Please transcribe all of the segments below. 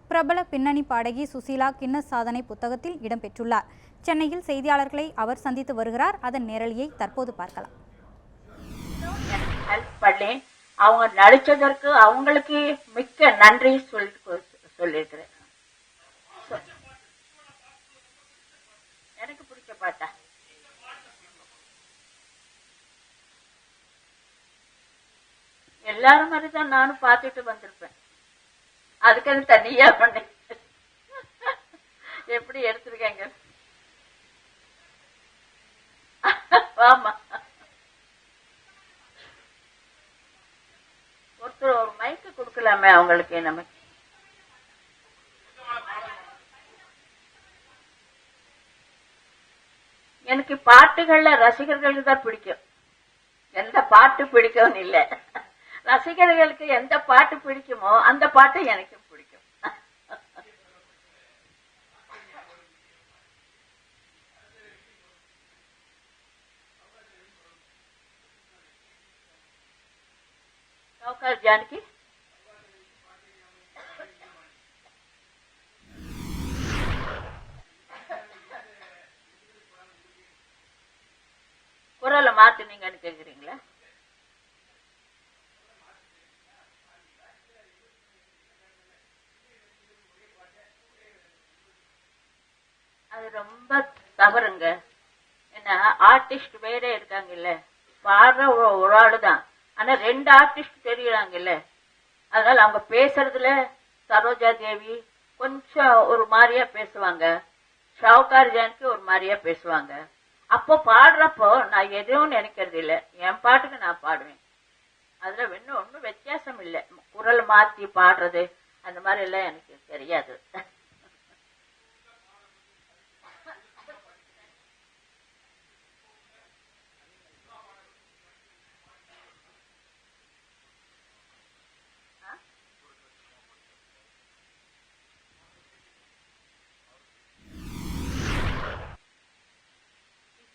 பிரபல பின்னணி பாடகி சுசீலா கின்னஸ் சாதனை புத்தகத்தில் இடம்பெற்றுள்ளார். சென்னையில் செய்தியாளர்களை அவர் சந்தித்து வருகிறார். அதன் நேரலையை தற்போது பார்க்கலாம். அவங்க நடிச்சதற்கு அவங்களுக்கு மிக்க நன்றி சொல்லிருக்கிறேன். எனக்கு பிடிச்ச பாட்டா எல்லாரும் மாதிரிதான் நானும் பார்த்துட்டு வந்திருப்பேன். அதுக்கு தனியா பண்ண எப்படி எடுத்திருக்கேங்க. ஆமா, ஒருத்தர் ஒரு மைக்கு கொடுக்கலாமே அவங்களுக்கு. நம்ம எனக்கு பாட்டுகள்ல ரசிகர்களுக்கு தான் பிடிக்கும். எந்த பாட்டு பிடிக்கும்னு இல்லை, ரசிகர்களுக்கு எந்த பாட்டு பிடிக்குமோ அந்த பாட்டு எனக்கு பிடிக்கும். சௌகார் ஜானகி குரலை மாத்துனீங்கன்னு கேக்குறீங்களா? அது ரொம்ப தவறுங்க. ஏன்னா ஆர்டிஸ்ட் வேற இருக்காங்க இல்ல, பாடுற ஒரு ஆளுதான், ஆனா 2 ஆர்டிஸ்ட் தெரியுறாங்க இல்ல. அதனால அவங்க பேசுறதுல சரோஜா தேவி கொஞ்சம் ஒரு மாதிரியா பேசுவாங்க, ஷவுகார் ஜானகி ஒரு மாதிரியா பேசுவாங்க. அப்போ பாடுறப்போ நான் எதுவும் நினைக்கிறது இல்ல, என் பாட்டுக்கு நான் பாடுவேன். அதுல ஒன்னும் வித்தியாசம் இல்ல. குரல் மாத்தி பாடுறது அந்த மாதிரி எல்லாம் எனக்கு தெரியாது.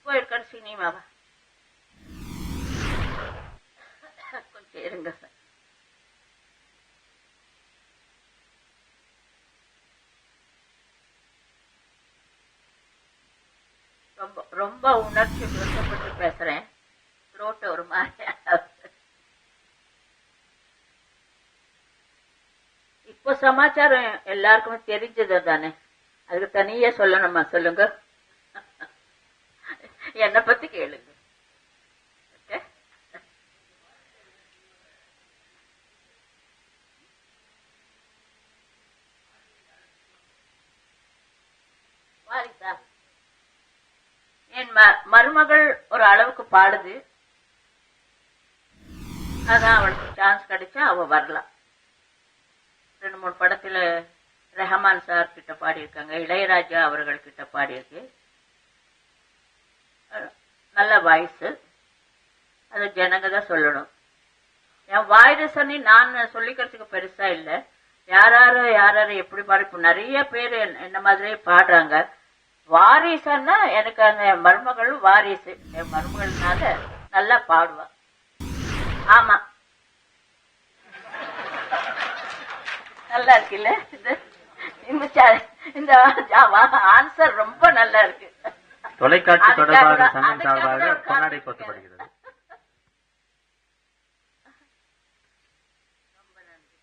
இப்போ இருக்கிற சினிமாவா கொஞ்சம் இருங்க சார். ரொம்ப ரொம்ப உணர்ச்சி வசப்பட்டு பேசுறேன். ரோட்ட ஒரு மாதிரி. இப்போ சமாச்சாரம் எல்லாருக்குமே தெரிஞ்சது தானே, அதுக்கு தனியா சொல்லணுமா? சொல்லுங்க, என்னை பத்தி கேளுங்க. வாரிசா, என் மருமகள் ஒரு அளவுக்கு பாடுது, அதான் அவளுக்கு சான்ஸ் கிடைச்சா அவ வரலாம். 2-3 படத்துல ரஹமான் சார் கிட்ட பாடியிருக்காங்க, இளையராஜா அவர்கள் கிட்ட பாடியிருக்கு. நல்ல வாய்ஸ், அது ஜனங்க தான் சொல்லணும். என் வாய்ஸன்னு நான் சொல்லிக்கிறதுக்கு பெருசா இல்ல. யாராரு எப்படி பாடு, இப்ப நிறைய பேர் என்ன மாதிரியே பாடுறாங்க. வாரிசுன்னா எனக்கு அந்த மருமகள் வாரிசு, என் மருமகள்னால நல்லா பாடுவா. ஆமா, நல்லா இருக்குல்ல இந்த ஆன்சர், ரொம்ப நல்லா இருக்கு. தொலைக்காட்சி தொடர்பாக சங்கம் சார்பாக பொன்னாடை போர்த்தப்படுகிறது. ரொம்ப நன்றி.